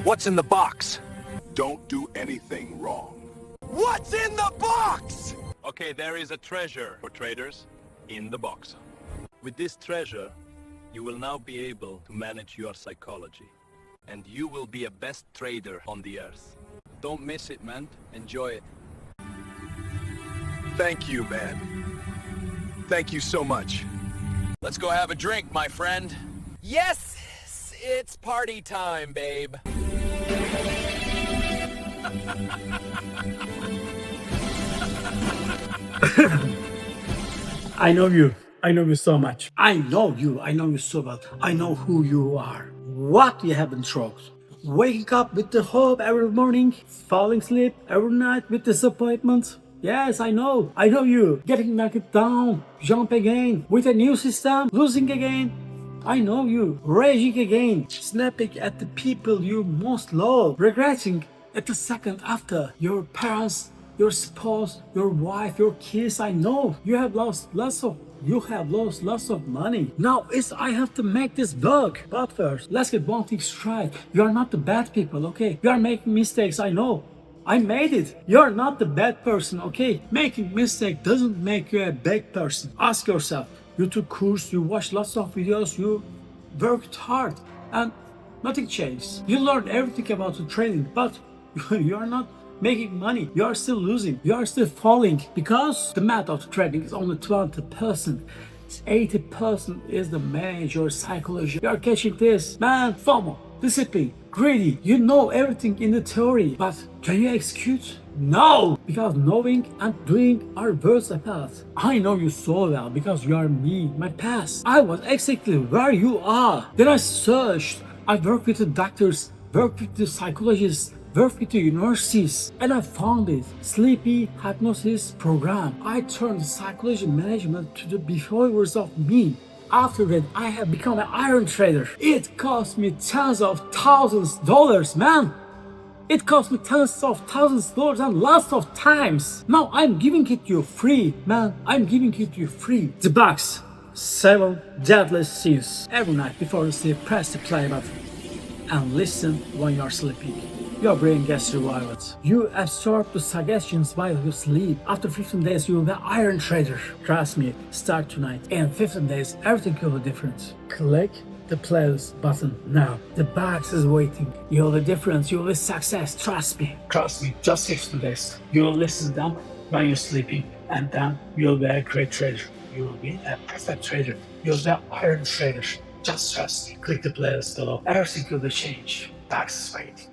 What's in the box? Don't do anything wrong. What's in the box? Okay, there is a treasure for traders in the box. With this treasure, you will now be able to manage your psychology. And you will be a best trader on the earth. Don't miss it, man. Enjoy it. Thank you, man. Thank you so much. Let's go have a drink, my friend. Yes, it's party time, babe. I know you. I know you so much. I know you. I know you so well. I know who you are. What you have been through. Waking up with the hope every morning, falling asleep every night with disappointment. Yes, I know. I know you. Getting knocked down, jump again, with a new system, losing again. I know you. Raging again, snapping at the people you most love, regretting at the second after. Your parents, your spouse, your wife, your kids. I know you have lost lots of money. Now I have to make this work. But first, let's get one thing straight. You are not the bad people, okay? You are making mistakes, I know. I made it. You're not the bad person, okay? Making mistake doesn't make you a bad person. Ask yourself. You took course, you watched lots of videos, you worked hard, and nothing changed. You learned everything about the trading, but you are not making money. You are still losing. You are still falling because the math of trading is only 20%. 80% is the major psychology. You are catching this, man. FOMO, discipline, greedy. You know everything in the theory, but can you execute? No, because knowing and doing are worlds apart. I know you so well because you are me, my past. I was exactly where you are. Then I searched. I worked with the doctors, worked with the psychologists, worked with the universities, and I found it. Sleepy Hypnosis program. I turned psychology management to the behaviors of me. After that, I have become an iron trader. It cost me tens of thousands of dollars, man. It cost me tens of thousands of dollars and lots of times. Now I'm giving it to you free, man. I'm giving it to you free. The box. 7 deadly sins. Every night before you sleep, press the play button and listen when you're sleeping. Your brain gets revived. You absorb the suggestions while you sleep. After 15 days, you will be an iron trader. Trust me, start tonight. In 15 days, everything will be different. Click the playlist button now. The box is waiting. You'll be different. You'll be success. Trust me. Trust me. Just 15 days. You will listen to them when you're sleeping, and then you'll be a great trader. You will be a perfect trader. You'll be an iron trader. Just trust me. Click the playlist below. Everything will be changed. Box is waiting.